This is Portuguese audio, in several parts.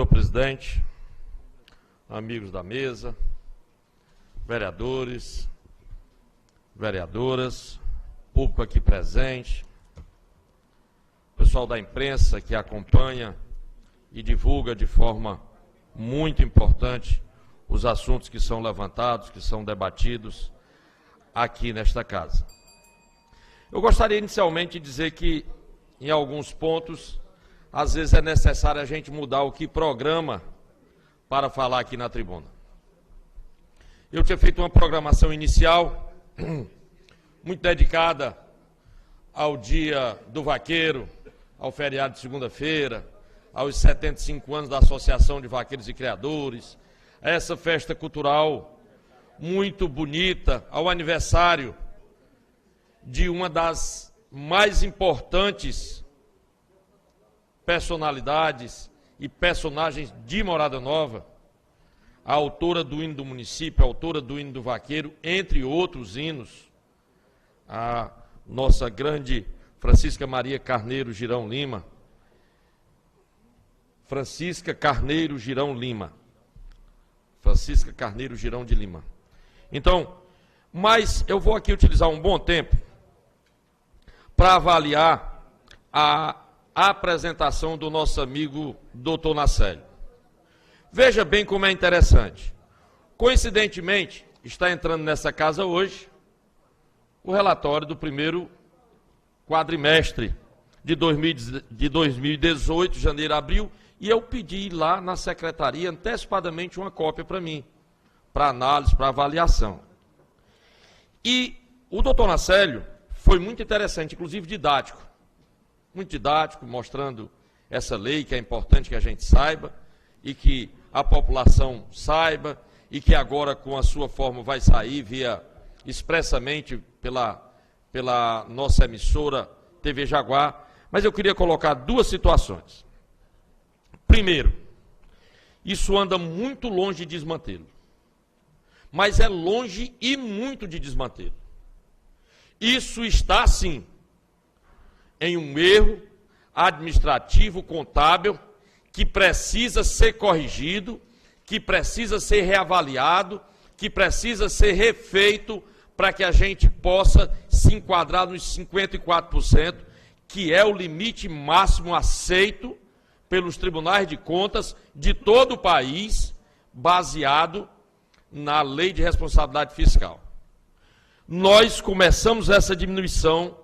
senhor presidente, amigos da mesa, vereadores, vereadoras, público aqui presente, pessoal da imprensa que acompanha e divulga de forma muito importante os assuntos que são levantados, que são debatidos aqui nesta casa. Eu gostaria inicialmente de dizer que, em alguns pontos, às vezes é necessário a gente mudar o que programa para falar aqui na tribuna. Eu tinha feito uma programação inicial muito dedicada ao Dia do Vaqueiro, ao feriado de segunda-feira, aos 75 anos da Associação de Vaqueiros e Criadores, a essa festa cultural muito bonita, ao aniversário de uma das mais importantes personalidades e personagens de Morada Nova, a autora do hino do município, a autora do hino do vaqueiro, entre outros hinos, a nossa grande Francisca Maria Carneiro Girão Lima. Francisca Carneiro Girão Lima. Francisca Carneiro Girão de Lima. Então, mas eu vou aqui utilizar um bom tempo para avaliar a apresentação do nosso amigo Dr. Nacélio. Veja bem como é interessante. Coincidentemente, está entrando nessa casa hoje o relatório do primeiro quadrimestre de 2018, janeiro a abril, e eu pedi lá na secretaria antecipadamente uma cópia para mim, para análise, para avaliação. E o doutor Nacélio foi muito interessante, inclusive didático. Muito didático, mostrando essa lei, que é importante que a gente saiba, e que a população saiba, e que agora com a sua forma vai sair expressamente pela nossa emissora TV Jaguar. Mas eu queria colocar duas situações. Primeiro, isso anda muito longe de desmantelo, mas é longe e muito de desmantelo. Isso está, sim, em um erro administrativo, contábil, que precisa ser corrigido, que precisa ser reavaliado, que precisa ser refeito para que a gente possa se enquadrar nos 54%, que é o limite máximo aceito pelos tribunais de contas de todo o país, baseado na Lei de Responsabilidade Fiscal. Nós começamos essa diminuição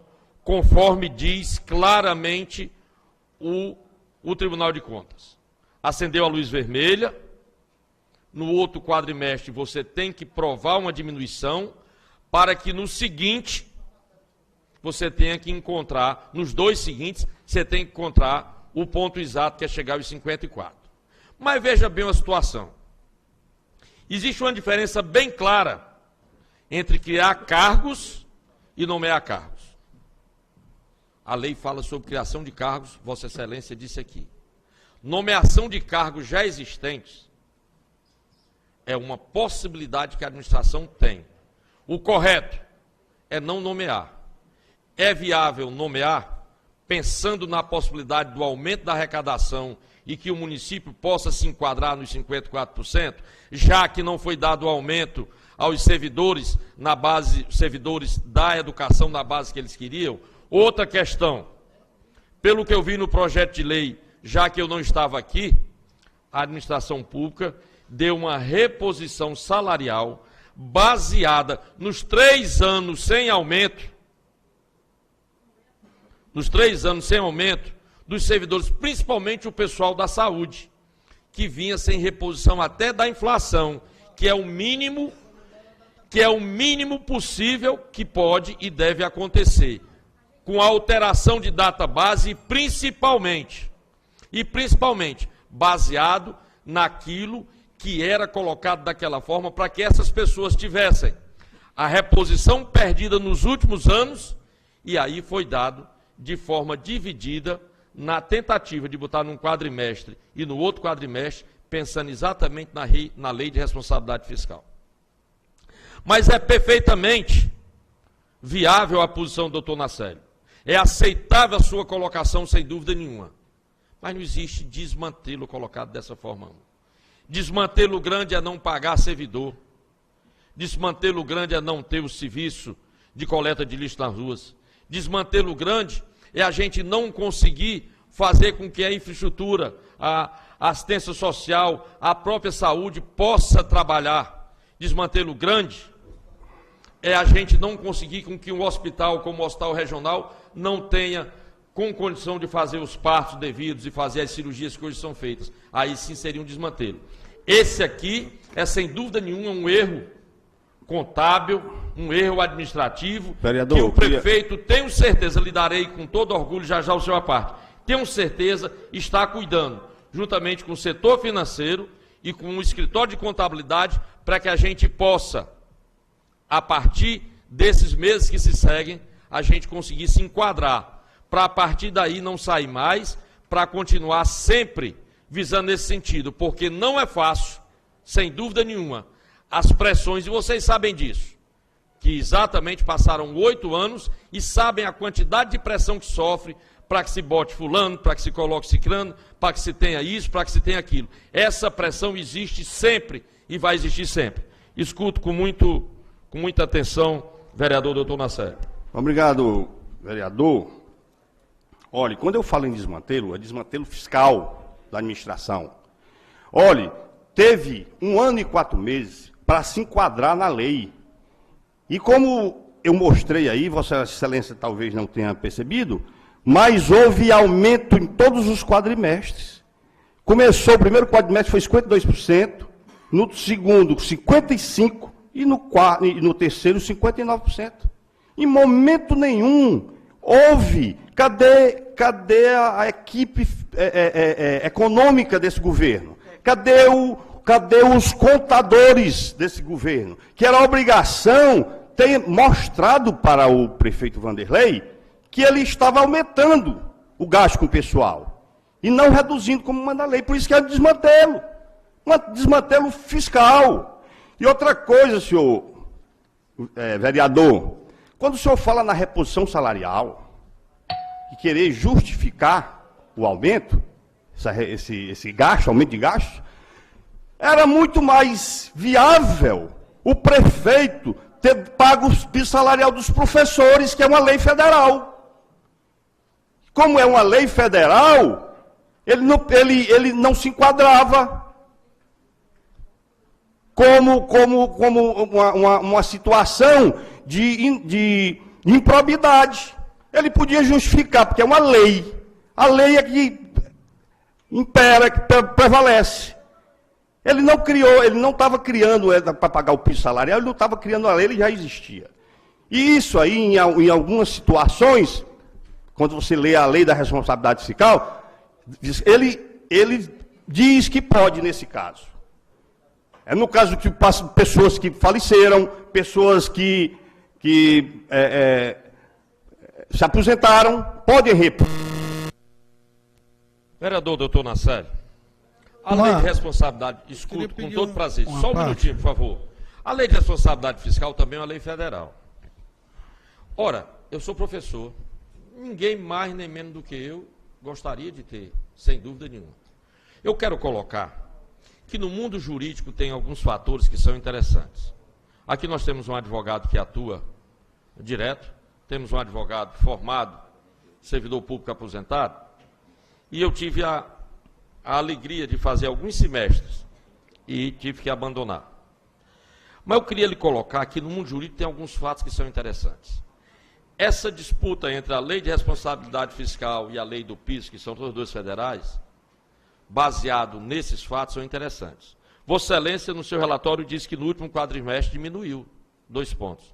conforme diz claramente o Tribunal de Contas. Acendeu a luz vermelha, no outro quadrimestre você tem que provar uma diminuição, para que no seguinte, você tenha que encontrar, nos dois seguintes, você tem que encontrar o ponto exato, que é chegar aos 54. Mas veja bem a situação. Existe uma diferença bem clara entre criar cargos e nomear cargos. A lei fala sobre criação de cargos, Vossa Excelência disse aqui. Nomeação de cargos já existentes é uma possibilidade que a administração tem. O correto é não nomear. É viável nomear, pensando na possibilidade do aumento da arrecadação e que o município possa se enquadrar nos 54%, já que não foi dado aumento aos servidores na base, servidores da educação na base que eles queriam. Outra questão, pelo que eu vi no projeto de lei, já que eu não estava aqui, a administração pública deu uma reposição salarial baseada nos 3 anos sem aumento, dos servidores, principalmente o pessoal da saúde, que vinha sem reposição até da inflação, que é o mínimo possível que pode e deve acontecer, com a alteração de data base e principalmente baseado naquilo que era colocado daquela forma, para que essas pessoas tivessem a reposição perdida nos últimos anos, e aí foi dado de forma dividida, na tentativa de botar num quadrimestre e no outro quadrimestre, pensando exatamente na lei de responsabilidade fiscal. Mas é perfeitamente viável a posição do doutor Nacélio. É aceitável a sua colocação, sem dúvida nenhuma. Mas não existe desmantelo colocado dessa forma. Desmantelo grande é não pagar servidor. Desmantelo grande é não ter o serviço de coleta de lixo nas ruas. Desmantelo grande é a gente não conseguir fazer com que a infraestrutura, a assistência social, a própria saúde possa trabalhar. Desmantelo grande é a gente não conseguir com que um hospital como o Hospital Regional não tenha com condição de fazer os partos devidos e fazer as cirurgias que hoje são feitas. Aí sim seria um desmantelo. Esse aqui é, sem dúvida nenhuma, um erro contábil, um erro administrativo, vereador, que o prefeito, tenho certeza, lhe darei com todo orgulho, já o seu à parte, tenho certeza, está cuidando, juntamente com o setor financeiro e com o escritório de contabilidade, para que a gente possa, a partir desses meses que se seguem, a gente conseguir se enquadrar, para a partir daí não sair mais, para continuar sempre visando esse sentido, porque não é fácil, sem dúvida nenhuma, as pressões, e vocês sabem disso, que exatamente passaram 8 anos e sabem a quantidade de pressão que sofre para que se bote fulano, para que se coloque ciclano, para que se tenha isso, para que se tenha aquilo. Essa pressão existe sempre e vai existir sempre. Escuto com muita atenção, vereador doutor Nassélio. Obrigado, vereador. Olha, quando eu falo em desmantelo, é desmantelo fiscal da administração. Olha, teve 1 ano e 4 meses para se enquadrar na lei. E como eu mostrei aí, Vossa Excelência talvez não tenha percebido, mas houve aumento em todos os quadrimestres. Começou, o primeiro quadrimestre foi 52%, no segundo 55% e no terceiro 59%. Em momento nenhum houve, cadê a equipe econômica desse governo? Cadê os contadores desse governo? Que era a obrigação ter mostrado para o prefeito Vanderlei que ele estava aumentando o gasto com o pessoal e não reduzindo como manda a lei. Por isso que é um desmantelo fiscal. E outra coisa, senhor vereador, quando o senhor fala na reposição salarial e querer justificar o aumento, esse gasto, aumento de gasto, era muito mais viável o prefeito ter pago o piso salarial dos professores, que é uma lei federal. Como é uma lei federal, ele não se enquadrava como uma situação de improbidade. Ele podia justificar, porque é uma lei. A lei é que impera, que prevalece. Ele não estava criando para pagar o piso salarial, ele não estava criando a lei, ele já existia. E isso aí, em algumas situações, quando você lê a lei da responsabilidade fiscal, ele diz que pode nesse caso. É no caso que pessoas que faleceram, pessoas que se aposentaram, podem repor. Vereador doutor Nassélio, a lei de responsabilidade, escuto com todo prazer, só um minutinho, por favor. A lei de responsabilidade fiscal também é uma lei federal. Ora, eu sou professor, ninguém mais nem menos do que eu gostaria de ter, sem dúvida nenhuma. Eu quero colocar que no mundo jurídico tem alguns fatores que são interessantes. Aqui nós temos um advogado que atua direto, temos um advogado formado, servidor público aposentado, e eu tive a alegria de fazer alguns semestres e tive que abandonar. Mas eu queria lhe colocar que no mundo jurídico tem alguns fatos que são interessantes. Essa disputa entre a lei de responsabilidade fiscal e a lei do PIS, que são todas duas federais, baseado nesses fatos, são interessantes. Vossa Excelência, no seu relatório, disse que no último quadrimestre diminuiu 2 pontos.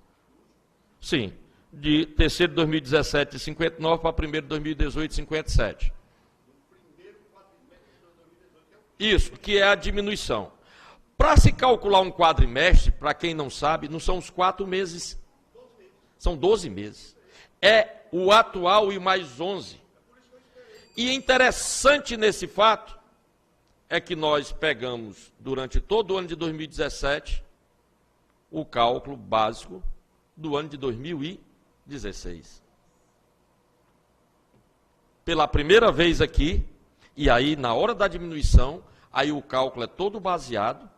Sim, de terceiro de 2017 de 59 para primeiro de 2018 de 57. Isso, que é a diminuição. Para se calcular um quadrimestre, para quem não sabe, não são os 4 meses, são 12 meses. É o atual e mais 11. E interessante nesse fato é que nós pegamos, durante todo o ano de 2017, o cálculo básico do ano de 2016. Pela primeira vez aqui, E aí, na hora da diminuição, aí o cálculo é todo baseado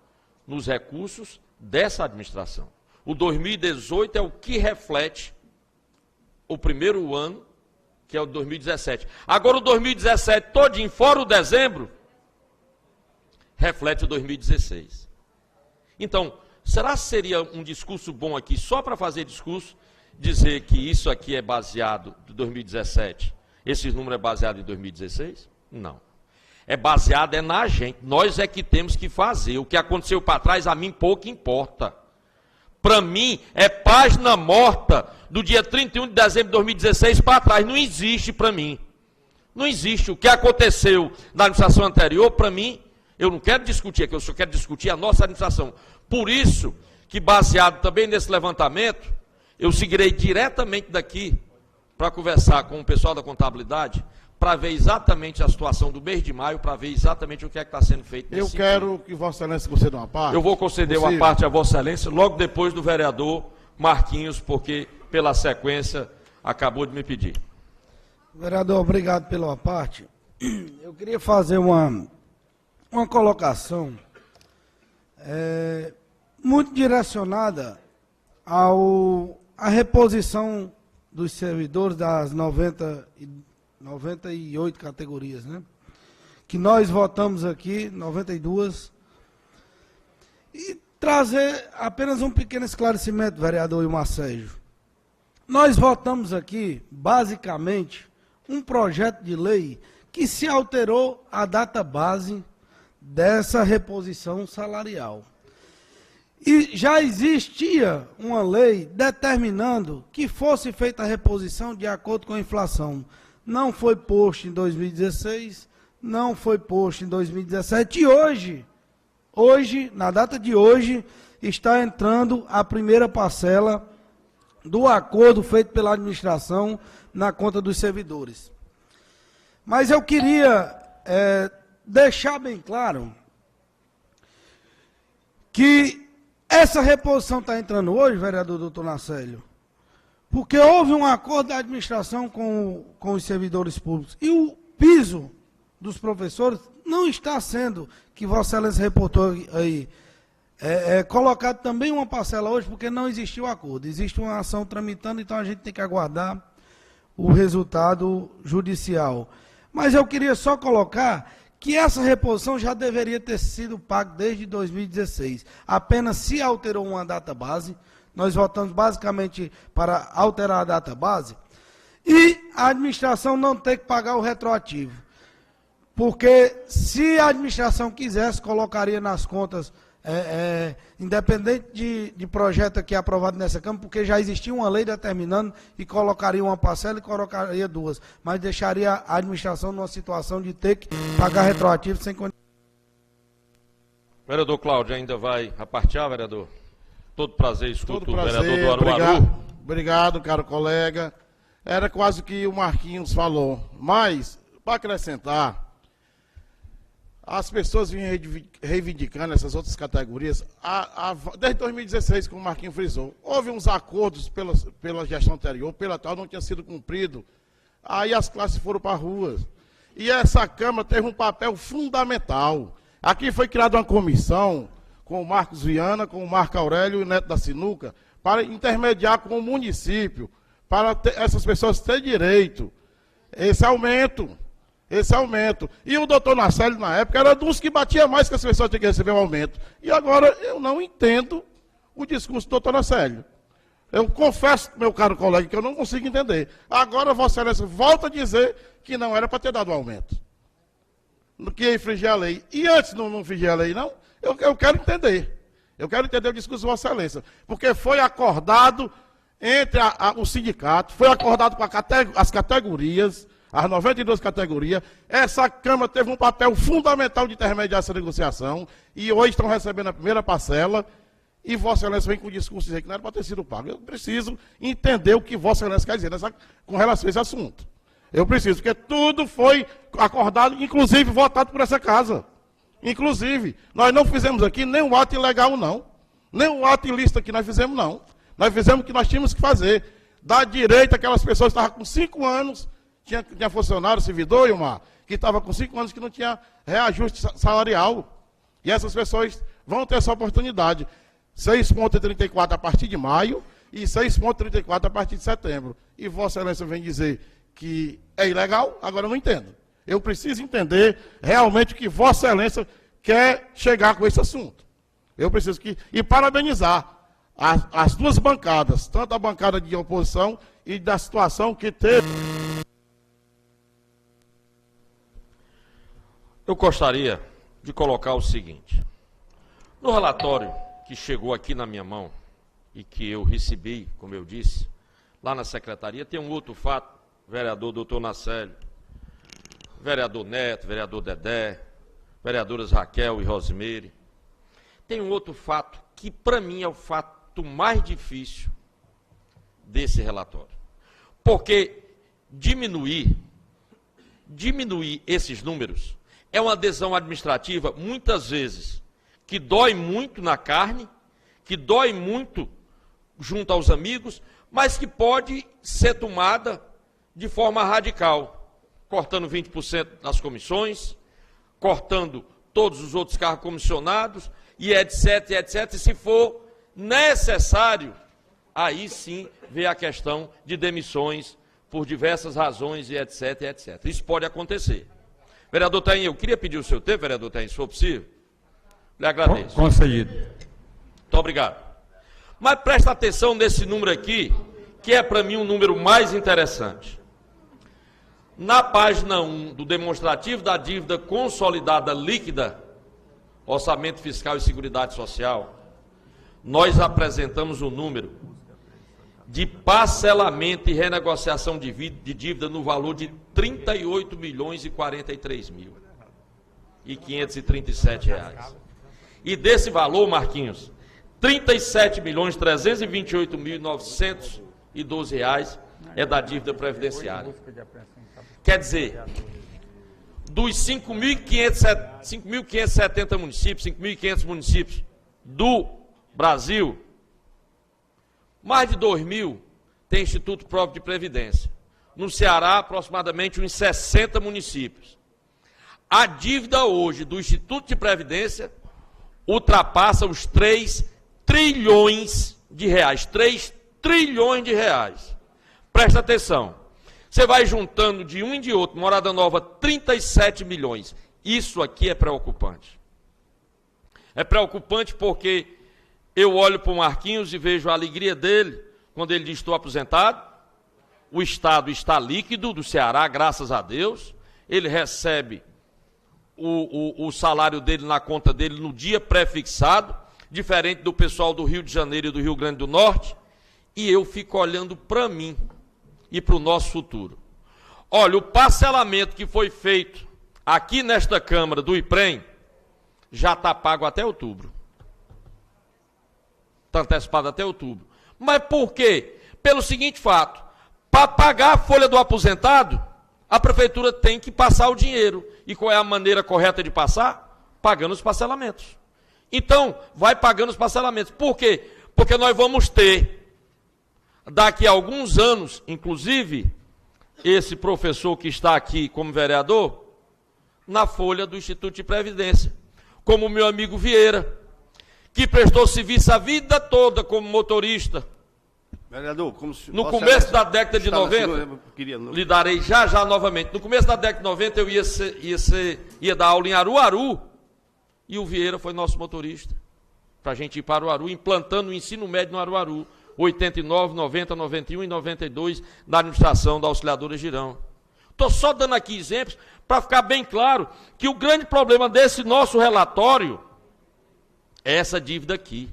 nos recursos dessa administração. O 2018 é o que reflete o primeiro ano, que é o 2017. Agora o 2017 todinho, fora o dezembro, reflete o 2016. Então, será que seria um discurso bom aqui, só para fazer discurso, dizer que isso aqui é baseado em 2017, esses números é baseado em 2016? Não. É baseado na gente. Nós é que temos que fazer. O que aconteceu para trás, a mim pouco importa. Para mim, é página morta do dia 31 de dezembro de 2016 para trás. Não existe para mim. Não existe. O que aconteceu na administração anterior, para mim, eu não quero discutir aqui, eu só quero discutir a nossa administração. Por isso, que baseado também nesse levantamento, eu seguirei diretamente daqui para conversar com o pessoal da contabilidade, para ver exatamente a situação do mês de maio, para ver exatamente o que é que está sendo feito nesse sentido. Quero que Vossa Excelência conceda uma parte. Eu vou conceder uma parte a Vossa Excelência, logo depois do vereador Marquinhos, porque pela sequência acabou de me pedir. Vereador, obrigado pela parte. Eu queria fazer uma colocação muito direcionada à reposição dos servidores das 98 categorias, né? Que nós votamos aqui, 92, e trazer apenas um pequeno esclarecimento, vereador Ilmar Sérgio. Nós votamos aqui, basicamente, um projeto de lei que se alterou a data base dessa reposição salarial. E já existia uma lei determinando que fosse feita a reposição de acordo com a inflação. Não foi posto em 2016, não foi posto em 2017, e hoje, na data de hoje, está entrando a primeira parcela do acordo feito pela administração na conta dos servidores. Mas eu queria deixar bem claro que essa reposição está entrando hoje, vereador doutor Nacélio, porque houve um acordo da administração com os servidores públicos. E o piso dos professores não está sendo, que Vossa Excelência reportou aí, colocado também uma parcela hoje, porque não existiu acordo. Existe uma ação tramitando, então a gente tem que aguardar o resultado judicial. Mas eu queria só colocar que essa reposição já deveria ter sido paga desde 2016. Apenas se alterou uma data base. Nós votamos basicamente para alterar a data base e a administração não ter que pagar o retroativo. Porque se a administração quisesse, colocaria nas contas, independente de projeto aqui aprovado nessa Câmara, porque já existia uma lei determinando e colocaria uma parcela e colocaria duas, mas deixaria a administração numa situação de ter que pagar retroativo sem condição. Vereador Cláudio, ainda vai repartir, vereador? Todo prazer, escuto o vereador do Aruaru. Obrigado, caro colega. Era quase o que o Marquinhos falou. Mas, para acrescentar, as pessoas vinham reivindicando essas outras categorias desde 2016, como o Marquinhos frisou. Houve uns acordos pela gestão anterior, pela tal, não tinha sido cumprido. Aí as classes foram para as ruas. E essa Câmara teve um papel fundamental. Aqui foi criada uma comissão com o Marcos Viana, com o Marco Aurélio e o Neto da Sinuca, para intermediar com o município, para essas pessoas terem direito. Esse aumento. E o doutor Nacélio, na época, era dos que batia mais que as pessoas tinham que receber um aumento. E agora eu não entendo o discurso do doutor Nacélio. Eu confesso, meu caro colega, que eu não consigo entender. Agora Vossa Excelência volta a dizer que não era para ter dado o aumento. Que ia infringir a lei. E antes não infringir a lei, não? Eu quero entender. Eu quero entender o discurso de Vossa Excelência. Porque foi acordado entre o sindicato, foi acordado com as categorias, as 92 categorias. Essa Câmara teve um papel fundamental de intermediar essa negociação. E hoje estão recebendo a primeira parcela. E Vossa Excelência vem com o discurso dizer que não era para ter sido pago. Eu preciso entender o que Vossa Excelência quer dizer com relação a esse assunto. Eu preciso, porque tudo foi acordado, inclusive votado por essa casa. Inclusive, nós não fizemos aqui nenhum ato ilegal, não. Nenhum ato ilícito aqui nós fizemos, não. Nós fizemos o que nós tínhamos que fazer. Dar direito àquelas pessoas que estavam com 5 anos, tinha funcionário, servidor, Ilmar, que estava com 5 anos que não tinha reajuste salarial. E essas pessoas vão ter essa oportunidade. 6,34 a partir de maio e 6,34 a partir de setembro. E Vossa Excelência vem dizer que é ilegal? Agora eu não entendo. Eu preciso entender realmente o que Vossa Excelência quer chegar com esse assunto. Eu preciso que... E parabenizar as duas bancadas, tanto a bancada de oposição e da situação que teve. Eu gostaria de colocar o seguinte. No relatório que chegou aqui na minha mão e que eu recebi, como eu disse, lá na secretaria, tem um outro fato, vereador doutor Nacélio, vereador Neto, vereador Dedé, vereadoras Raquel e Rosimeire. Tem um outro fato que, para mim, é o fato mais difícil desse relatório. Porque diminuir esses números é uma adesão administrativa, muitas vezes, que dói muito na carne, que dói muito junto aos amigos, mas que pode ser tomada de forma radical, cortando 20% das comissões, cortando todos os outros cargos comissionados, e etc, etc. E se for necessário, aí sim vê a questão de demissões por diversas razões e etc, etc. Isso pode acontecer. Vereador Tainho, eu queria pedir o seu tempo, vereador Tainho, se for possível. Lhe agradeço. Concedido. Muito obrigado. Mas presta atenção nesse número aqui, que é para mim um número mais interessante. Na página 1 do demonstrativo da dívida consolidada líquida, Orçamento Fiscal e Seguridade Social, nós apresentamos o número de parcelamento e renegociação de dívida no valor de 38.043.537 reais. E desse valor, Marquinhos, 37.328.912 reais é da dívida previdenciária. Quer dizer, dos 5.570 municípios, 5.500 municípios do Brasil, mais de 2.000 tem Instituto Próprio de Previdência. No Ceará, aproximadamente uns 60 municípios. A dívida hoje do Instituto de Previdência ultrapassa os 3 trilhões de reais. 3 trilhões de reais. Presta atenção. Você vai juntando de um e de outro, Morada Nova, 37 milhões. Isso aqui é preocupante. É preocupante porque eu olho para o Marquinhos e vejo a alegria dele quando ele diz: estou aposentado. O Estado está líquido do Ceará, graças a Deus. Ele recebe o salário dele na conta dele no dia pré-fixado, diferente do pessoal do Rio de Janeiro e do Rio Grande do Norte. E eu fico olhando para mim e para o nosso futuro. Olha, o parcelamento que foi feito aqui nesta Câmara do IPREM já está pago até outubro. Está antecipado até outubro. Mas por quê? Pelo seguinte fato: para pagar a folha do aposentado, a prefeitura tem que passar o dinheiro. E qual é a maneira correta de passar? Pagando os parcelamentos. Então, vai pagando os parcelamentos. Por quê? Porque nós vamos ter, daqui a alguns anos, inclusive, esse professor que está aqui como vereador, na folha do Instituto de Previdência, como o meu amigo Vieira, que prestou serviço a vida toda como motorista. Vereador, como se no começo da década de 90, lhe darei já novamente, no começo da década de 90 eu ia dar aula em Aruaru, e o Vieira foi nosso motorista, para a gente ir para Aruaru, implantando o ensino médio no Aruaru, 89, 90, 91 e 92, na administração da Auxiliadora Girão. Estou só dando aqui exemplos para ficar bem claro que o grande problema desse nosso relatório é essa dívida aqui.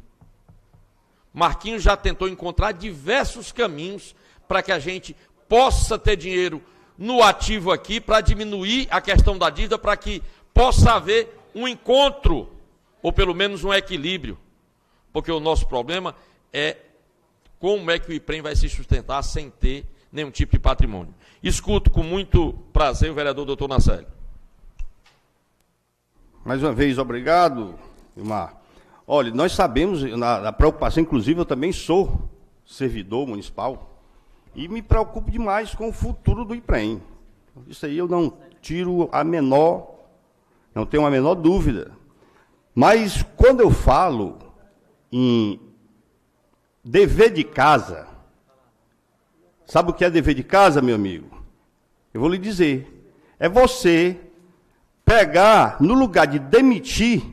Marquinhos já tentou encontrar diversos caminhos para que a gente possa ter dinheiro no ativo aqui, para diminuir a questão da dívida, para que possa haver um encontro, ou pelo menos um equilíbrio. Porque o nosso problema é como é que o IPREM vai se sustentar sem ter nenhum tipo de patrimônio. Escuto com muito prazer o vereador doutor Nacélio. Mais uma vez, obrigado, Vilmar. Olha, nós sabemos, na preocupação, inclusive eu também sou servidor municipal, e me preocupo demais com o futuro do IPREM. Isso aí eu não não tenho a menor dúvida. Mas quando eu falo em dever de casa, sabe o que é dever de casa, meu amigo? Eu vou lhe dizer, é você pegar, no lugar de demitir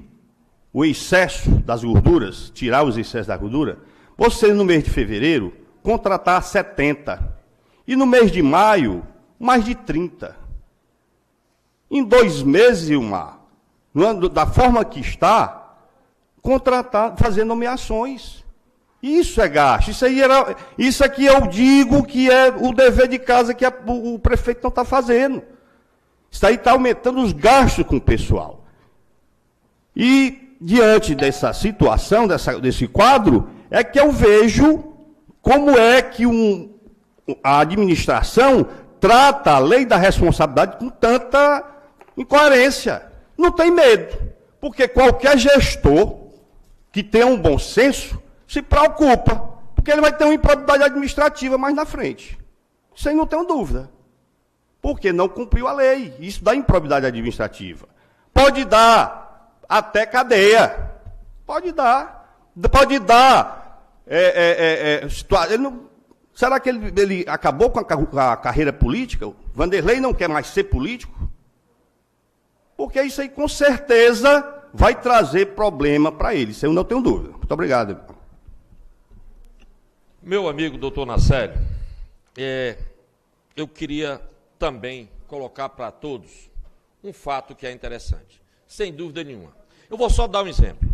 o excesso das gorduras, tirar os excessos da gordura, você no mês de fevereiro, contratar 70. E no mês de maio, mais de 30. Em 2 meses, Ilmar, da forma que está, contratar, fazer nomeações. Isso é gasto. Isso aqui eu digo que é o dever de casa que o prefeito não está fazendo. Isso aí está aumentando os gastos com o pessoal. E, diante dessa situação, desse quadro, é que eu vejo como é que a administração trata a lei da responsabilidade com tanta incoerência. Não tem medo, porque qualquer gestor que tenha um bom senso se preocupa, porque ele vai ter uma improbidade administrativa mais na frente. Isso aí não tenho dúvida. Porque não cumpriu a lei. Isso dá improbidade administrativa. Pode dar até cadeia. Pode dar. Pode dar. Será que ele acabou com a carreira política? O Vanderlei não quer mais ser político? Porque isso aí, com certeza, vai trazer problema para ele. Isso eu não tenho dúvida. Muito obrigado. Meu amigo doutor Nacélio, eu queria também colocar para todos um fato que é interessante. Sem dúvida nenhuma. Eu vou só dar um exemplo.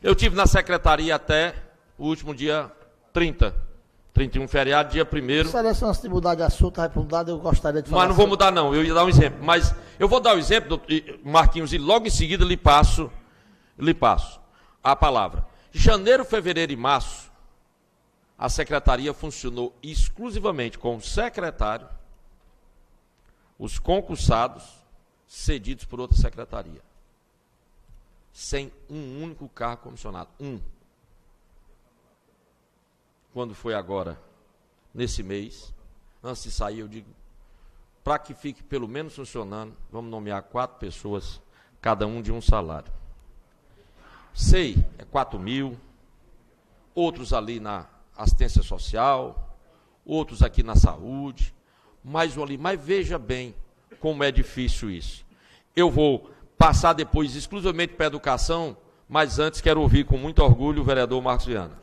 Eu tive na secretaria até o último dia 31 feriado, dia 1º. Excelência, antes de mudar de assunto, vai mudar, eu gostaria de falar. Mas não vou mudar não, eu ia dar um exemplo. Mas eu vou dar o exemplo, doutor Marquinhos, e logo em seguida lhe passo a palavra. Janeiro, fevereiro e março, a secretaria funcionou exclusivamente com o secretário, os concursados, cedidos por outra secretaria. Sem um único cargo comissionado. Quando foi agora, nesse mês, antes de sair, eu digo, para que fique pelo menos funcionando, vamos nomear 4 pessoas, cada um de um salário. SEI é 4 mil, outros ali na assistência social, outros aqui na saúde, mais um ali. Mas veja bem como é difícil isso. Eu vou passar depois exclusivamente para a educação, mas antes quero ouvir com muito orgulho o vereador Marcos Viana.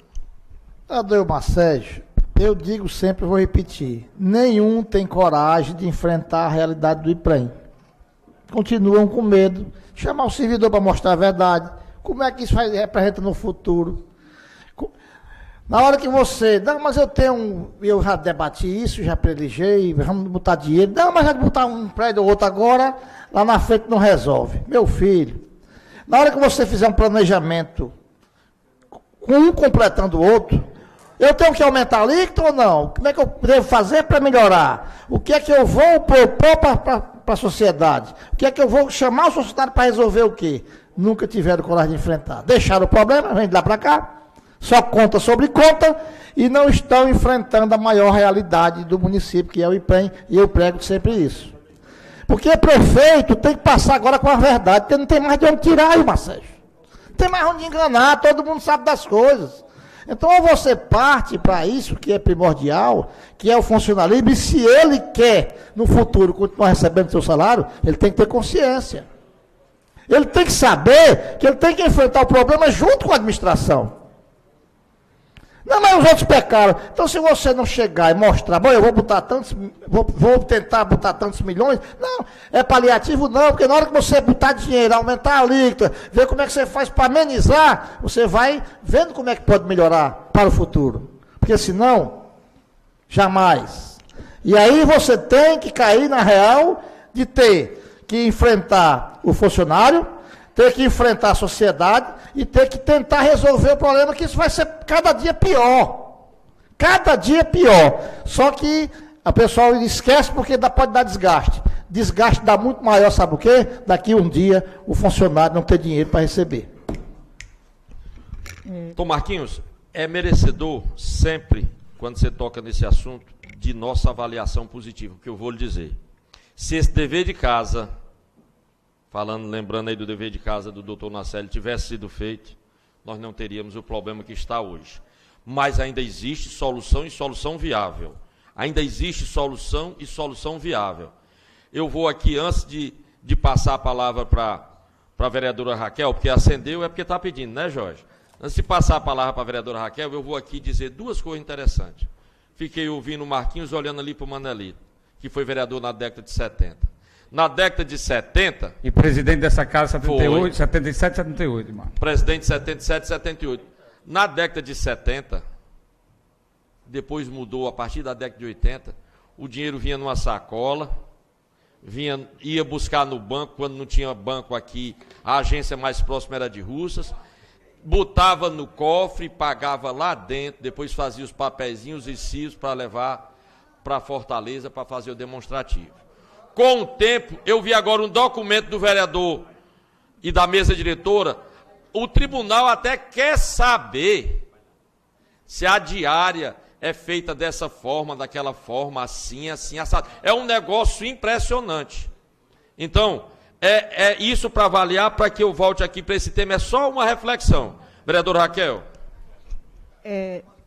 Adeilmar Sérgio, eu digo sempre, vou repetir, nenhum tem coragem de enfrentar a realidade do IPREM. Continuam com medo, chamar o servidor para mostrar a verdade, como é que isso representa no futuro. Na hora que você, não, mas eu já debati isso, já privilegiei, vamos botar dinheiro, não, mas já botar um prédio ou outro agora, lá na frente não resolve. Meu filho, na hora que você fizer um planejamento, com um completando o outro, eu tenho que aumentar a líquida ou não? Como é que eu devo fazer para melhorar? O que é que eu vou propor para a sociedade? O que é que eu vou chamar o societário para resolver o quê? Nunca tiveram coragem de enfrentar. Deixaram o problema, vem de lá para cá, só conta sobre conta, e não estão enfrentando a maior realidade do município, que é o IPREM, e eu prego sempre isso. Porque prefeito tem que passar agora com a verdade, porque não tem mais de onde tirar, Marcelo. Não tem mais onde enganar, todo mundo sabe das coisas. Então, ou você parte para isso, que é primordial, que é o funcionalismo, e se ele quer, no futuro, continuar recebendo seu salário, ele tem que ter consciência. Ele tem que saber que ele tem que enfrentar o problema junto com a administração. Não, mas os outros pecaram. Então, se você não chegar e mostrar, bom, eu vou botar tantos, vou tentar botar tantos milhões, não, é paliativo não, porque na hora que você botar dinheiro, aumentar a alíquota, ver como é que você faz para amenizar, você vai vendo como é que pode melhorar para o futuro. Porque senão, jamais. E aí você tem que cair na real de ter que enfrentar o funcionário, ter que enfrentar a sociedade e ter que tentar resolver o problema, que isso vai ser cada dia pior. Cada dia pior. Só que a pessoa esquece porque pode dar desgaste. Desgaste dá muito maior, sabe o quê? Daqui um dia o funcionário não ter dinheiro para receber. Tom Marquinhos, é merecedor sempre, quando você toca nesse assunto, de nossa avaliação positiva, que eu vou lhe dizer. Se esse dever de casa, lembrando aí do dever de casa do doutor Nacelli, tivesse sido feito, nós não teríamos o problema que está hoje. Mas ainda existe solução e solução viável. Ainda existe solução e solução viável. Eu vou aqui, antes de passar a palavra para a vereadora Raquel, porque acendeu, é porque está pedindo, né, Jorge? Antes de passar a palavra para a vereadora Raquel, eu vou aqui dizer duas coisas interessantes. Fiquei ouvindo o Marquinhos olhando ali para o Manelito, que foi vereador na década de 70. Na década de 70... E presidente dessa casa, 78, 77, 78, irmão. Presidente de 77, 78. Na década de 70, depois mudou, a partir da década de 80, o dinheiro vinha numa sacola, ia buscar no banco, quando não tinha banco aqui, a agência mais próxima era de Russas, botava no cofre, pagava lá dentro, depois fazia os papeizinhos e cios para levar para Fortaleza para fazer o demonstrativo. Com o tempo, eu vi agora um documento do vereador e da mesa diretora. O tribunal até quer saber se a diária é feita dessa forma, daquela forma, assim, assado. É um negócio impressionante. Então, é isso para avaliar, para que eu volte aqui para esse tema. É só uma reflexão. Vereadora Raquel.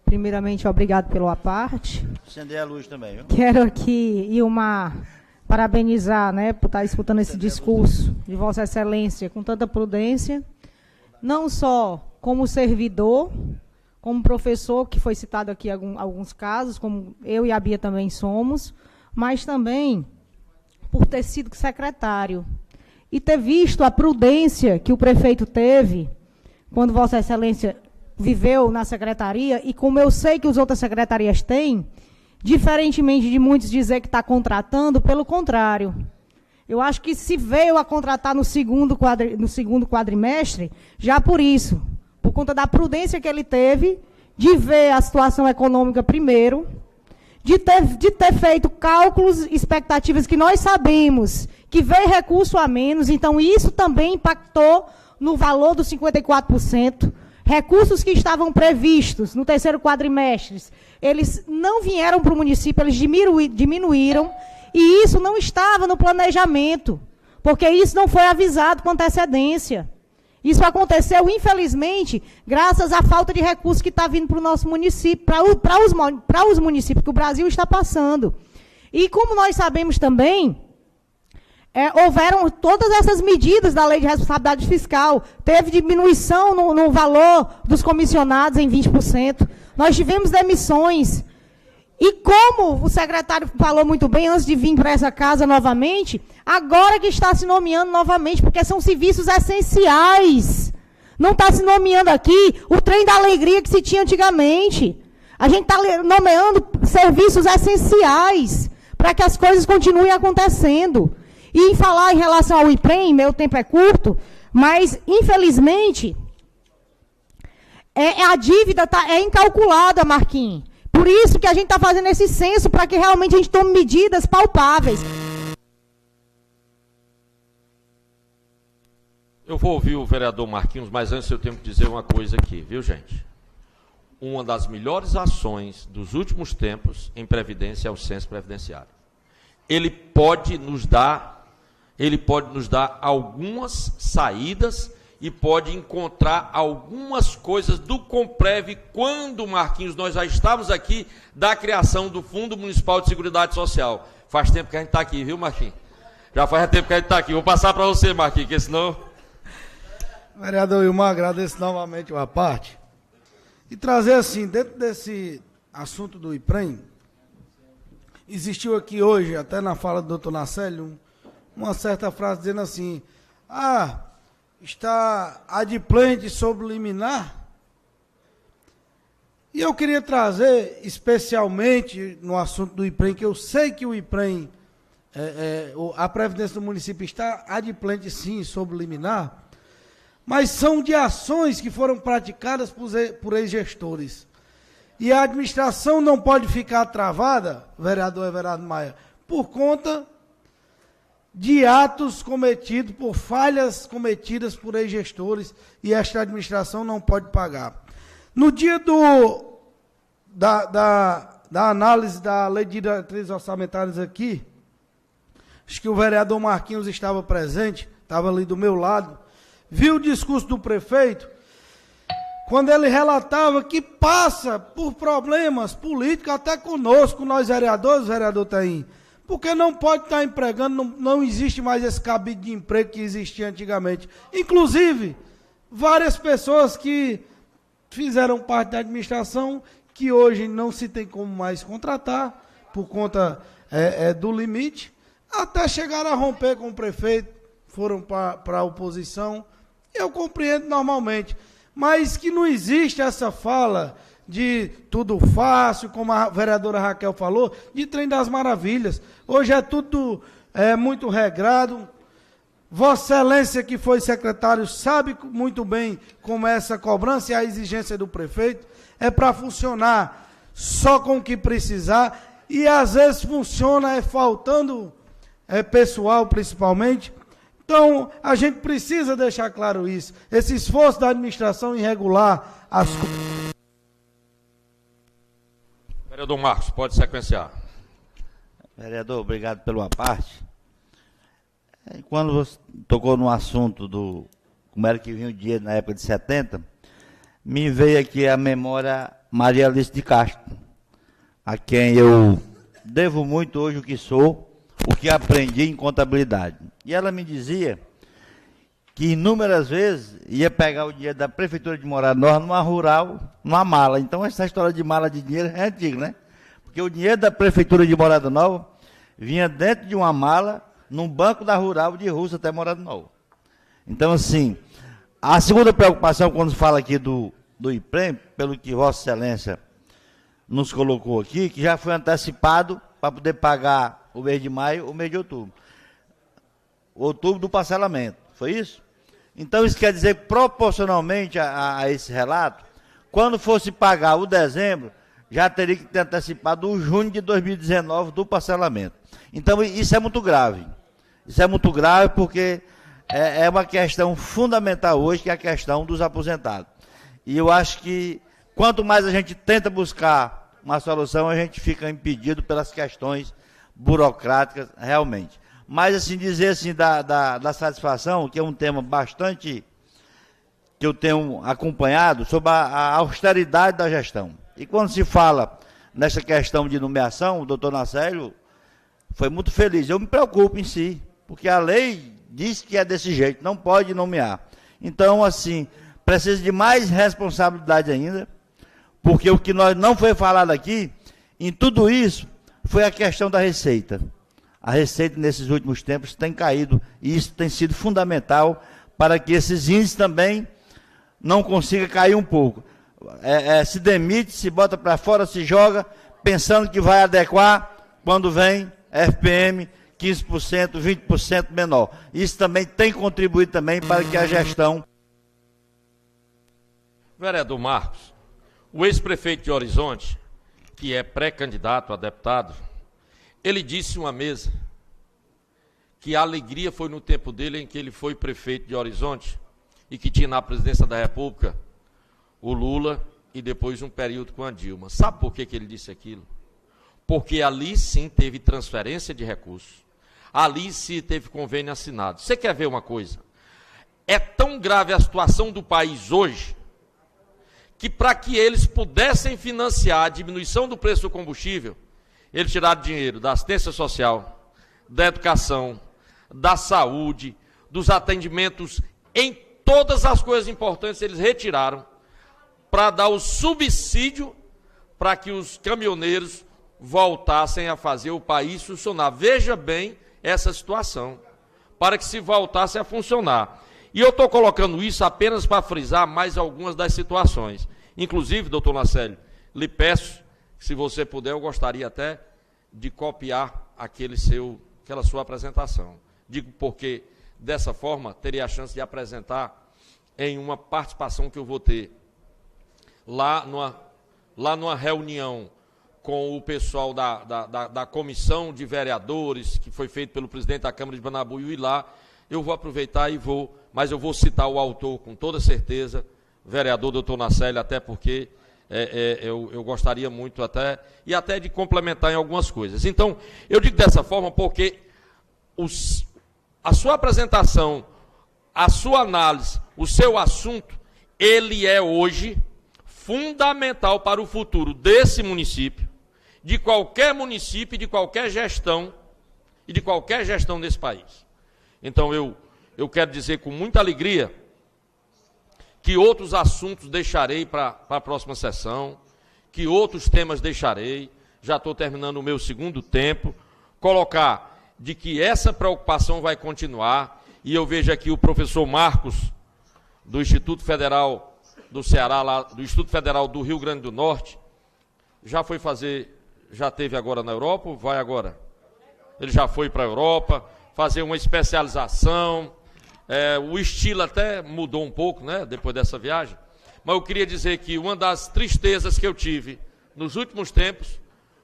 Primeiramente, obrigado pela parte. Acender a luz também, viu? Quero aqui, Ilmar, parabenizar, né, por estar escutando esse discurso de Vossa Excelência com tanta prudência, não só como servidor, como professor, que foi citado aqui em alguns casos, como eu e a Bia também somos, mas também por ter sido secretário e ter visto a prudência que o prefeito teve quando Vossa Excelência viveu na secretaria, e como eu sei que as outras secretarias têm, diferentemente de muitos dizer que está contratando, pelo contrário. Eu acho que se veio a contratar no segundo quadrimestre, já por isso, por conta da prudência que ele teve, de ver a situação econômica primeiro, de ter feito cálculos, expectativas que nós sabemos que veio recurso a menos, então isso também impactou no valor dos 54%, recursos que estavam previstos no terceiro quadrimestre, eles não vieram para o município, eles diminuíram, e isso não estava no planejamento, porque isso não foi avisado com antecedência. Isso aconteceu, infelizmente, graças à falta de recursos que está vindo para o nosso município, para os municípios que o Brasil está passando. E como nós sabemos também, houveram todas essas medidas da Lei de Responsabilidade Fiscal, teve diminuição no valor dos comissionados em 20%, nós tivemos demissões. E como o secretário falou muito bem antes de vir para essa casa novamente, agora que está se nomeando novamente, porque são serviços essenciais. Não está se nomeando aqui o trem da alegria que se tinha antigamente. A gente está nomeando serviços essenciais para que as coisas continuem acontecendo. E em falar em relação ao IPREM, meu tempo é curto, mas, infelizmente, a dívida é incalculada, Marquinhos. Por isso que a gente está fazendo esse censo, para que realmente a gente tome medidas palpáveis. Eu vou ouvir o vereador Marquinhos, mas antes eu tenho que dizer uma coisa aqui, viu, gente? Uma das melhores ações dos últimos tempos em Previdência é o censo previdenciário. Ele pode nos dar algumas saídas e pode encontrar algumas coisas do Comprev, quando, Marquinhos, nós já estávamos aqui da criação do Fundo Municipal de Seguridade Social. Faz tempo que a gente está aqui, viu, Marquinhos? Já faz tempo que a gente está aqui. Vou passar para você, Marquinhos, porque senão... Vereador Ilmar, agradeço novamente a parte. E trazer assim, dentro desse assunto do IPREM, existiu aqui hoje, até na fala do doutor Nacelli, uma certa frase dizendo assim, está adimplente sobre liminar. E eu queria trazer, especialmente no assunto do IPREM, que eu sei que o IPREM, a Previdência do município está adimplente sim sobre liminar, mas são de ações que foram praticadas por ex-gestores. E a administração não pode ficar travada, vereador Everardo Maia, por conta de atos cometidos, por falhas cometidas por ex-gestores, e esta administração não pode pagar. No dia da análise da Lei de Diretrizes Orçamentárias aqui, acho que o vereador Marquinhos estava presente, estava ali do meu lado, viu o discurso do prefeito, quando ele relatava que passa por problemas políticos até conosco, nós vereadores, vereador Taim, porque não pode estar empregando, não existe mais esse cabide de emprego que existia antigamente. Inclusive, várias pessoas que fizeram parte da administração, que hoje não se tem como mais contratar, por conta do limite, até chegar a romper com o prefeito, foram para a oposição. Eu compreendo normalmente, mas que não existe essa fala de tudo fácil, como a vereadora Raquel falou, de trem das maravilhas. Hoje é tudo muito regrado. Vossa Excelência, que foi secretário, sabe muito bem como é essa cobrança e a exigência do prefeito. É para funcionar só com o que precisar, e às vezes funciona faltando pessoal, principalmente. Então, a gente precisa deixar claro isso. Esse esforço da administração em regular as coisas. Vereador Marcos, pode sequenciar. Vereador, obrigado pela parte. Quando você tocou no assunto do como era que vinha o dinheiro na época de 70, me veio aqui a memória Maria Alice de Castro, a quem eu devo muito hoje o que sou, o que aprendi em contabilidade. E ela me dizia que inúmeras vezes ia pegar o dinheiro da Prefeitura de Morada Nova numa rural, numa mala. Então essa história de mala de dinheiro é antiga, né? Porque o dinheiro da Prefeitura de Morada Nova vinha dentro de uma mala, num banco da rural de Russa até Morada Nova. Então, assim, a segunda preocupação, quando se fala aqui do IPREM, pelo que Vossa Excelência nos colocou aqui, que já foi antecipado para poder pagar o mês de maio, o mês de outubro. Outubro do parcelamento, foi isso? Então, isso quer dizer que, proporcionalmente a esse relato, quando fosse pagar o dezembro, já teria que ter antecipado o junho de 2019 do parcelamento. Então, isso é muito grave. Isso é muito grave porque é uma questão fundamental hoje, que é a questão dos aposentados. E eu acho que, quanto mais a gente tenta buscar uma solução, a gente fica impedido pelas questões burocráticas, realmente. Mas, assim, dizer assim, da satisfação, que é um tema bastante que eu tenho acompanhado, sobre a austeridade da gestão. E quando se fala nessa questão de nomeação, o doutor Nacélio foi muito feliz. Eu me preocupo em si, porque a lei diz que é desse jeito, não pode nomear. Então, assim, precisa de mais responsabilidade ainda, porque o que nós não foi falado aqui, em tudo isso, foi a questão da receita. A receita, nesses últimos tempos, tem caído, e isso tem sido fundamental para que esses índices também não consigam cair um pouco. Se demite, se bota para fora, se joga, pensando que vai adequar, quando vem FPM 15%, 20% menor. Isso também tem contribuído também para que a gestão... Vereador Marcos, o ex-prefeito de Horizonte, que é pré-candidato a deputado, ele disse uma mesa que a alegria foi no tempo dele em que ele foi prefeito de Horizonte e que tinha na presidência da República o Lula e depois um período com a Dilma. Sabe por que ele disse aquilo? Porque ali sim teve transferência de recursos, ali sim teve convênio assinado. Você quer ver uma coisa? É tão grave a situação do país hoje, que para que eles pudessem financiar a diminuição do preço do combustível, eles tiraram dinheiro da assistência social, da educação, da saúde, dos atendimentos, em todas as coisas importantes eles retiraram, para dar o subsídio para que os caminhoneiros voltassem a fazer o país funcionar. Veja bem essa situação, para que se voltasse a funcionar. E eu estou colocando isso apenas para frisar mais algumas das situações. Inclusive, doutor Nacélio, lhe peço, se você puder, eu gostaria até de copiar aquela sua apresentação. Digo porque, dessa forma, teria a chance de apresentar em uma participação que eu vou ter lá numa reunião com o pessoal da comissão de vereadores, que foi feito pelo presidente da Câmara de Banabuiú, e lá eu vou aproveitar mas eu vou citar o autor com toda certeza, vereador doutor Nacélio, até porque eu gostaria muito até de complementar em algumas coisas. Então, eu digo dessa forma porque a sua apresentação, a sua análise, o seu assunto, ele é hoje fundamental para o futuro desse município, de qualquer município, de qualquer gestão e de qualquer gestão desse país. Então eu quero dizer com muita alegria que outros assuntos deixarei para a próxima sessão, que outros temas deixarei, já estou terminando o meu segundo tempo, colocar de que essa preocupação vai continuar, e eu vejo aqui o professor Marcos, do Instituto Federal do Ceará, lá, do Instituto Federal do Rio Grande do Norte, já teve agora na Europa, ou vai agora? Ele já foi para a Europa, fazer uma especialização, o estilo até mudou um pouco, né, depois dessa viagem, mas eu queria dizer que uma das tristezas que eu tive nos últimos tempos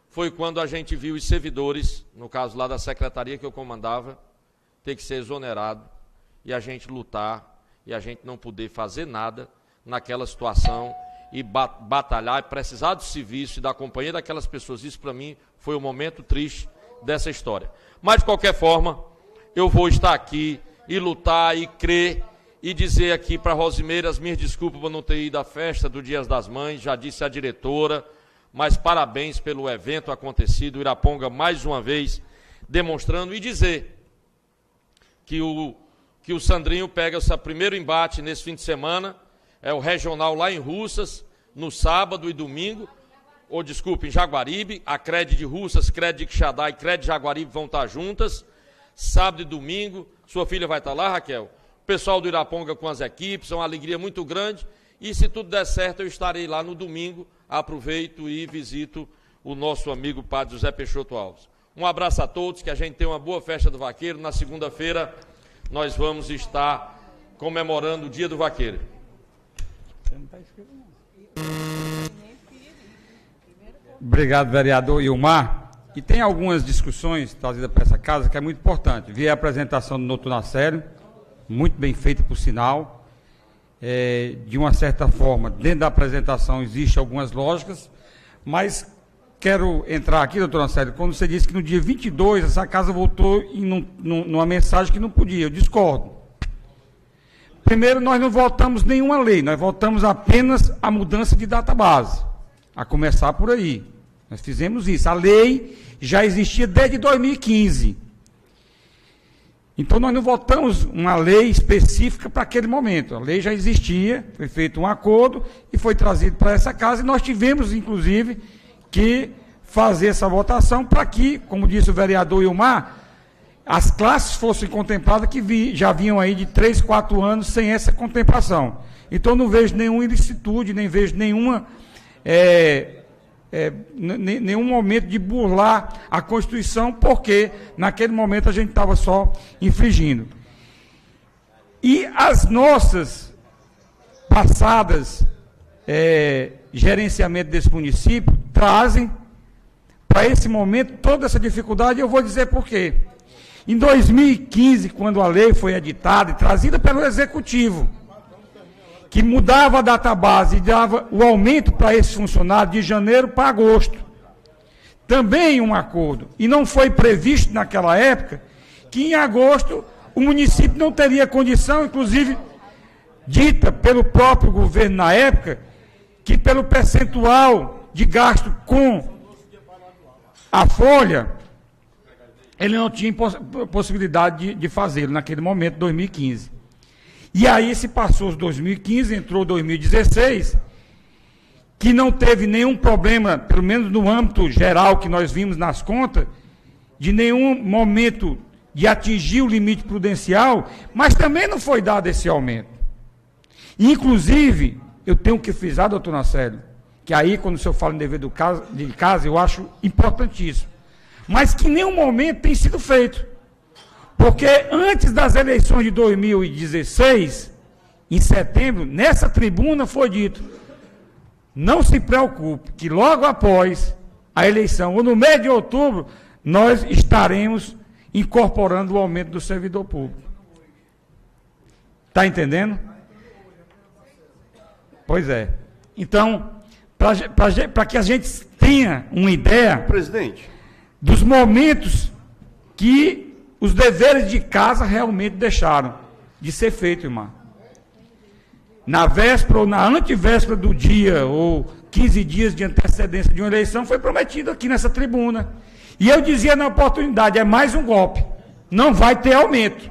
foi quando a gente viu os servidores, no caso lá da secretaria que eu comandava, ter que ser exonerado e a gente lutar e a gente não poder fazer nada naquela situação e batalhar e precisar do serviço e da companhia daquelas pessoas. Isso para mim foi um momento triste dessa história. Mas de qualquer forma, eu vou estar aqui e lutar e crer e dizer aqui para a Rosimeira as minhas desculpas por não ter ido à festa do Dia das Mães, já disse a diretora, mas parabéns pelo evento acontecido, Iraponga mais uma vez demonstrando, e dizer que o Sandrinho pega o seu primeiro embate nesse fim de semana, é o regional lá em Russas, no sábado e domingo, em Jaguaribe, a CRED de Russas, CRED de Quixadá e CRED de Jaguaribe vão estar juntas, sábado e domingo, sua filha vai estar lá, Raquel, o pessoal do Iraponga com as equipes, é uma alegria muito grande, e se tudo der certo eu estarei lá no domingo, aproveito e visito o nosso amigo Padre José Peixoto Alves. Um abraço a todos, que a gente tenha uma boa festa do vaqueiro. Na segunda-feira nós vamos estar comemorando o Dia do Vaqueiro. Obrigado, vereador Ilmar. E tem algumas discussões trazidas para essa casa que é muito importante. Vi a apresentação do Dr. Nacélio, muito bem feita por sinal. De uma certa forma, dentro da apresentação existem algumas lógicas, mas quero entrar aqui, doutor Nacélio, quando você disse que no dia 22 essa casa voltou numa mensagem que não podia, eu discordo. Primeiro, nós não votamos nenhuma lei, nós votamos apenas a mudança de database, a começar por aí. Nós fizemos isso, a lei já existia desde 2015. Então, nós não votamos uma lei específica para aquele momento. A lei já existia, foi feito um acordo e foi trazido para essa casa. E nós tivemos, inclusive, que fazer essa votação para que, como disse o vereador Ilmar, as classes fossem contempladas que já vinham aí de 3, 4 anos sem essa contemplação. Então, não vejo nenhuma ilicitude, nem vejo nenhum momento de burlar a Constituição, porque naquele momento a gente estava só infringindo. E as nossas passadas gerenciamento desse município trazem para esse momento toda essa dificuldade, e eu vou dizer por quê. Em 2015, quando a lei foi editada e trazida pelo Executivo, que mudava a database e dava o aumento para esse funcionário de janeiro para agosto. Também um acordo. E não foi previsto naquela época que em agosto o município não teria condição, inclusive dita pelo próprio governo na época, que pelo percentual de gasto com a folha, ele não tinha possibilidade de fazê-lo naquele momento, 2015. E aí se passou os 2015, entrou 2016, que não teve nenhum problema, pelo menos no âmbito geral que nós vimos nas contas, de nenhum momento de atingir o limite prudencial, mas também não foi dado esse aumento. Inclusive, eu tenho que frisar, doutor Nacélio, que aí quando o senhor fala em dever de casa, eu acho importantíssimo, mas que em nenhum momento tem sido feito. Porque antes das eleições de 2016, em setembro, nessa tribuna foi dito, não se preocupe, que logo após a eleição, ou no mês de outubro, nós estaremos incorporando o aumento do servidor público. Está entendendo? Pois é. Então, para que a gente tenha uma ideia, presidente, dos momentos que os deveres de casa realmente deixaram de ser feitos, irmão. Na véspera ou na antevéspera do dia, ou 15 dias de antecedência de uma eleição, foi prometido aqui nessa tribuna. E eu dizia na oportunidade, é mais um golpe. Não vai ter aumento.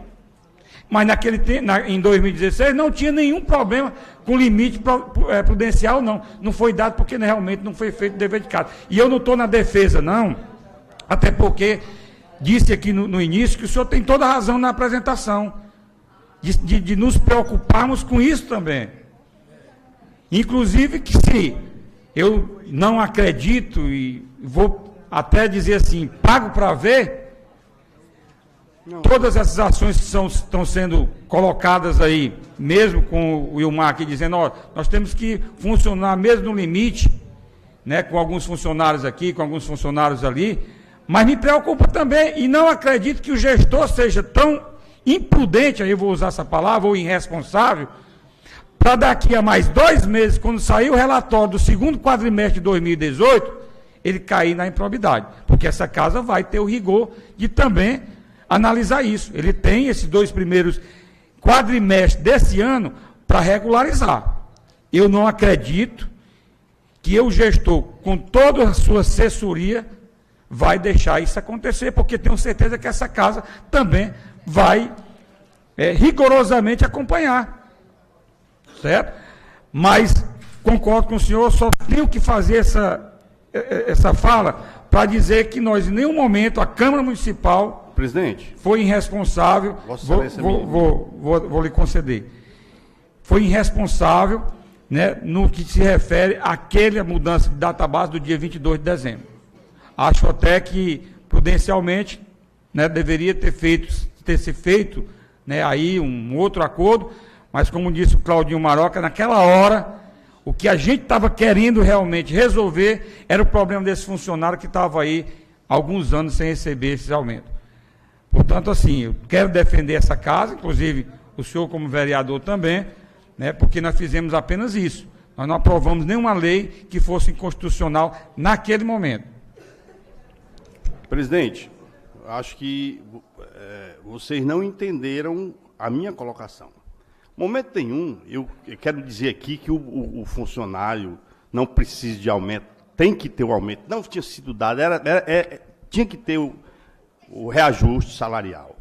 Mas naquele tempo, em 2016, não tinha nenhum problema com limite prudencial, não. Não foi dado porque realmente não foi feito o dever de casa. E eu não estou na defesa, não, até porque disse aqui no início que o senhor tem toda a razão na apresentação, de nos preocuparmos com isso também. Inclusive que se eu não acredito, e vou até dizer assim, pago para ver, todas essas ações que estão sendo colocadas aí, mesmo com o Wilmar aqui dizendo, ó, nós temos que funcionar mesmo no limite, né, com alguns funcionários aqui, com alguns funcionários ali, mas me preocupa também, e não acredito que o gestor seja tão imprudente, aí eu vou usar essa palavra, ou irresponsável, para daqui a mais 2 meses, quando sair o relatório do segundo quadrimestre de 2018, ele cair na improbidade, porque essa casa vai ter o rigor de também analisar isso. Ele tem esses 2 primeiros quadrimestres desse ano para regularizar. Eu não acredito que o gestor, com toda a sua assessoria, vai deixar isso acontecer, porque tenho certeza que essa casa também vai rigorosamente acompanhar. Certo? Mas concordo com o senhor, só tenho que fazer essa fala para dizer que nós, em nenhum momento, a Câmara Municipal, presidente, foi irresponsável, vou lhe conceder, foi irresponsável, né, no que se refere àquela mudança de database do dia 22 de dezembro. Acho até que, prudencialmente, né, deveria ter se feito, né, aí um outro acordo, mas como disse o Claudinho Maroca, naquela hora, o que a gente estava querendo realmente resolver era o problema desse funcionário que estava aí há alguns anos sem receber esses aumentos. Portanto, assim, eu quero defender essa casa, inclusive o senhor como vereador também, né, porque nós fizemos apenas isso. Nós não aprovamos nenhuma lei que fosse inconstitucional naquele momento. Presidente, acho que vocês não entenderam a minha colocação. Momento nenhum, eu quero dizer aqui que o funcionário não precisa de aumento, tem que ter o aumento, não tinha sido dado, tinha que ter o reajuste salarial.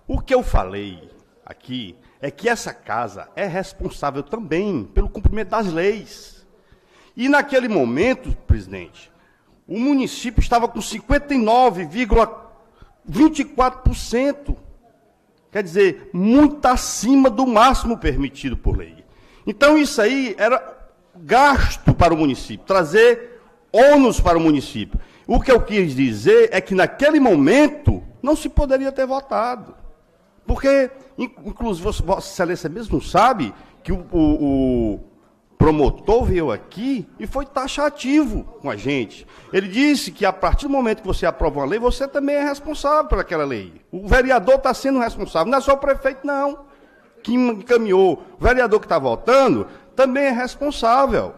O que eu falei aqui é que essa casa é responsável também pelo cumprimento das leis. E naquele momento, presidente, o município estava com 59,24%. Quer dizer, muito acima do máximo permitido por lei. Então, isso aí era gasto para o município, trazer ônus para o município. O que eu quis dizer é que, naquele momento, não se poderia ter votado. Porque, inclusive, Vossa Excelência mesmo sabe que o promotor veio aqui e foi taxativo com a gente. Ele disse que a partir do momento que você aprova uma lei, você também é responsável por aquela lei. O vereador está sendo responsável, não é só o prefeito, não, que encaminhou. O vereador que está votando também é responsável.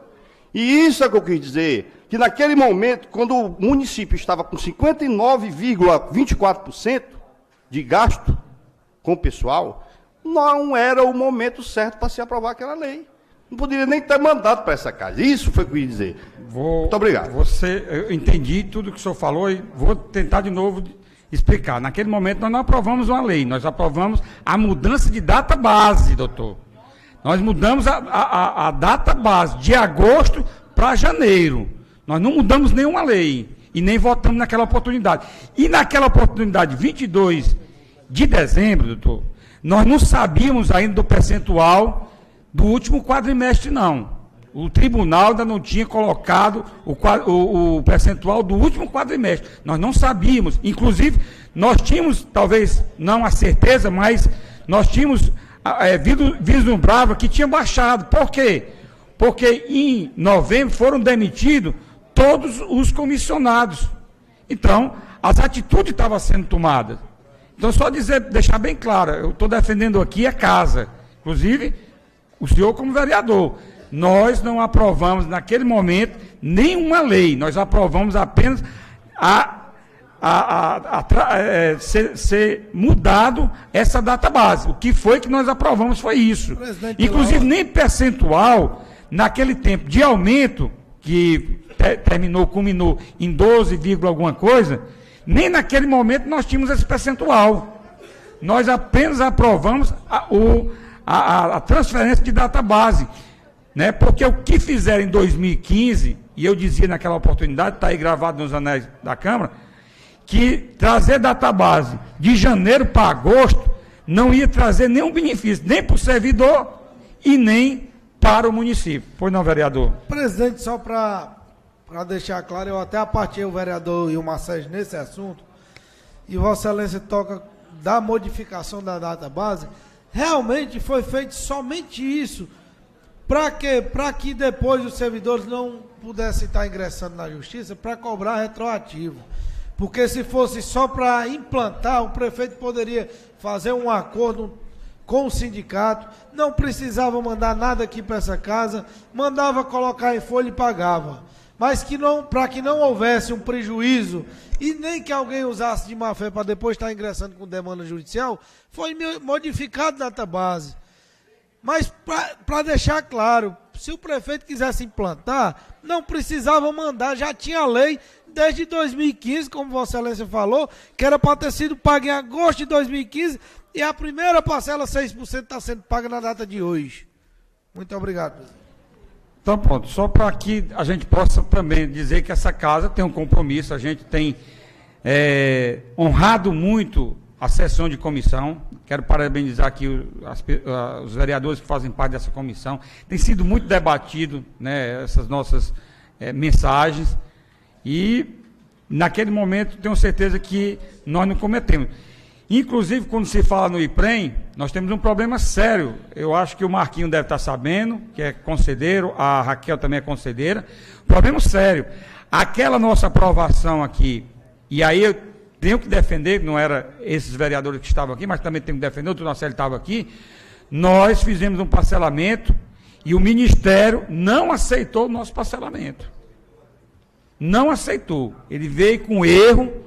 E isso é o que eu quis dizer, que naquele momento, quando o município estava com 59,24% de gasto com o pessoal, não era o momento certo para se aprovar aquela lei. Não poderia nem ter mandado para essa casa. Isso foi o que eu ia dizer. Muito obrigado. Eu entendi tudo que o senhor falou e vou tentar de novo explicar. Naquele momento nós não aprovamos uma lei, nós aprovamos a mudança de data base, doutor. Nós mudamos a data base de agosto para janeiro. Nós não mudamos nenhuma lei e nem votamos naquela oportunidade. E naquela oportunidade, 22 de dezembro, doutor, nós não sabíamos ainda do percentual do último quadrimestre, não. O tribunal ainda não tinha colocado o percentual do último quadrimestre. Nós não sabíamos. Inclusive, nós tínhamos, talvez não a certeza, mas nós tínhamos vislumbrava que tinha baixado. Por quê? Porque em novembro foram demitidos todos os comissionados. Então, as atitudes estavam sendo tomadas. Então, só deixar bem claro, eu estou defendendo aqui a casa. Inclusive, o senhor como vereador, nós não aprovamos naquele momento nenhuma lei, nós aprovamos apenas ser mudado essa data base. O que foi que nós aprovamos foi isso. Presidente, Inclusive, nem percentual, naquele tempo de aumento, que culminou em 12, alguma coisa, nem naquele momento nós tínhamos esse percentual. Nós apenas aprovamos a transferência de data base, né? Porque o que fizeram em 2015, e eu dizia naquela oportunidade, está aí gravado nos anéis da Câmara, que trazer database de janeiro para agosto não ia trazer nenhum benefício, nem para o servidor e nem para o município. Pois não, vereador? Presidente, só para deixar claro, eu até apartei o vereador Ilmar Sérgio nesse assunto, e Vossa Excelência toca da modificação da database, realmente foi feito somente isso. Para quê? Para que depois os servidores não pudessem estar ingressando na justiça para cobrar retroativo. Porque se fosse só para implantar, o prefeito poderia fazer um acordo com o sindicato, não precisava mandar nada aqui para essa casa, mandava colocar em folha e pagava. Mas para que não houvesse um prejuízo e nem que alguém usasse de má fé para depois estar ingressando com demanda judicial, foi modificado a database. Mas para deixar claro, se o prefeito quisesse implantar, não precisava mandar, já tinha lei desde 2015, como Vossa Excelência falou, que era para ter sido pago em agosto de 2015 e a primeira parcela, 6%, está sendo paga na data de hoje. Muito obrigado, presidente. Então, pronto, só para que a gente possa também dizer que essa casa tem um compromisso, a gente tem honrado muito a sessão de comissão. Quero parabenizar aqui os vereadores que fazem parte dessa comissão. Tem sido muito debatido, né, essas nossas mensagens, e naquele momento tenho certeza que nós não cometemos. Inclusive, quando se fala no IPREM, nós temos um problema sério. Eu acho que o Marquinho deve estar sabendo, que é conselheiro, a Raquel também é conselheira. Problema sério. Aquela nossa aprovação aqui, e aí eu tenho que defender, não era esses vereadores que estavam aqui, mas também tenho que defender, o Tunacel estava aqui, nós fizemos um parcelamento e o Ministério não aceitou o nosso parcelamento. Não aceitou. Ele veio com erro,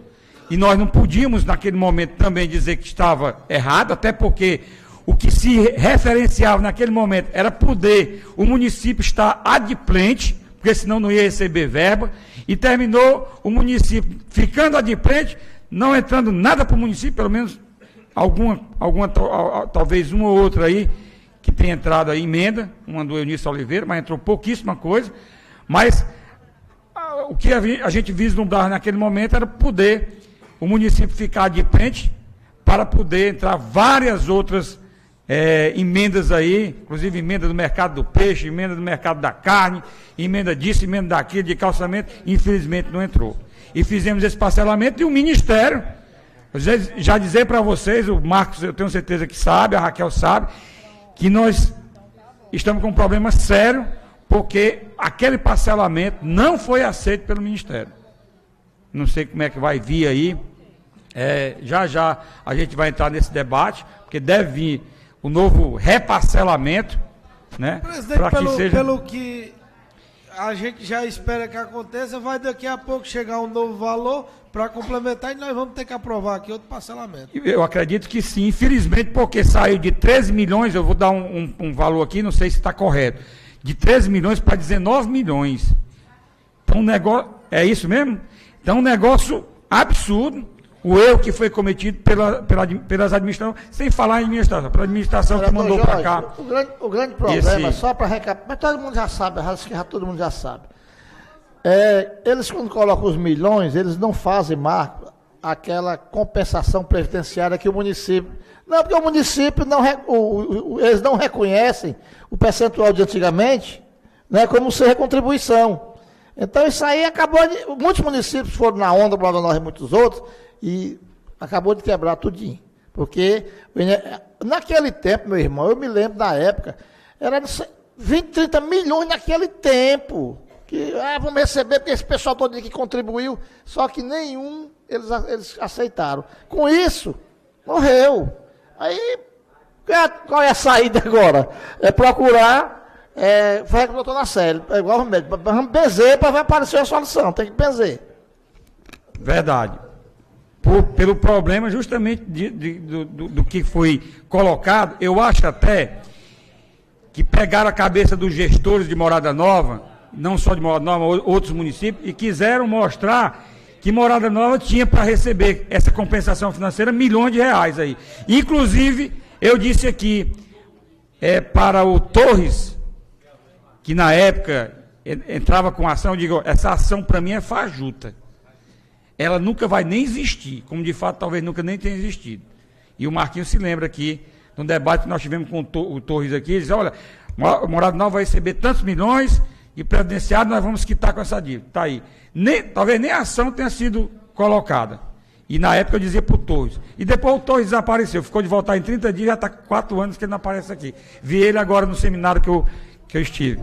e nós não podíamos, naquele momento, também dizer que estava errado, até porque o que se referenciava naquele momento era poder o município estar adimplente, porque senão não ia receber verba, e terminou o município ficando adimplente, não entrando nada para o município, pelo menos talvez uma ou outra aí, que tem entrado aí emenda, uma do Eunício Oliveira, mas entrou pouquíssima coisa, mas o que a gente vislumbrava naquele momento era poder o município ficar adimplente para poder entrar várias outras emendas aí, inclusive emenda do mercado do peixe, emenda do mercado da carne, emenda disso, emenda daquilo, de calçamento, infelizmente não entrou. E fizemos esse parcelamento e o Ministério, já dizer para vocês, o Marcos eu tenho certeza que sabe, a Raquel sabe, que nós estamos com um problema sério, porque aquele parcelamento não foi aceito pelo Ministério. Não sei como é que vai vir aí, já a gente vai entrar nesse debate, porque deve vir o novo reparcelamento, né? Presidente, pelo que a gente já espera que aconteça, vai daqui a pouco chegar um novo valor para complementar e nós vamos ter que aprovar aqui outro parcelamento. Eu acredito que sim, infelizmente, porque saiu de 13 milhões, eu vou dar um valor aqui, não sei se está correto, de 13 milhões para 19 milhões. Então, é isso mesmo? Então, um negócio absurdo, o erro que foi cometido pelas administrações, sem falar em administração, pela administração que mandou para cá. O grande problema, só para recapitular, mas todo mundo já sabe, acho que todo mundo já sabe. Eles, quando colocam os milhões, eles não fazem, Marco, aquela compensação previdenciária que o município... Não, porque o município, eles não reconhecem o percentual de antigamente, né, como ser recontribuição. Então isso aí acabou de... Muitos municípios foram na onda, para nós e muitos outros, e acabou de quebrar tudinho. Porque naquele tempo, meu irmão, eu me lembro da época, era 20, 30 milhões naquele tempo. Que vamos receber, porque esse pessoal todo aqui contribuiu, só que nenhum eles aceitaram. Com isso, morreu. Aí, qual é a saída agora? É procurar, foi que eu estou na série, é igual o médico, vamos benzer para aparecer a solução, tem que benzer. Verdade. pelo problema justamente do que foi colocado. Eu acho até que pegaram a cabeça dos gestores de Morada Nova, não só de Morada Nova, outros municípios, e quiseram mostrar que Morada Nova tinha para receber essa compensação financeira milhões de reais aí. Inclusive, eu disse aqui para o Torres, que na época entrava com ação, eu digo, essa ação para mim é fajuta. Ela nunca vai nem existir, como de fato talvez nunca nem tenha existido. E o Marquinhos se lembra aqui, no debate que nós tivemos com o Torres aqui, ele disse, olha, Morada Nova vai receber tantos milhões e previdenciado nós vamos quitar com essa dívida. Está aí. Talvez nem a ação tenha sido colocada. E na época eu dizia para o Torres. E depois o Torres desapareceu, ficou de voltar em 30 dias, já está 4 anos que ele não aparece aqui. Vi ele agora no seminário que eu estive.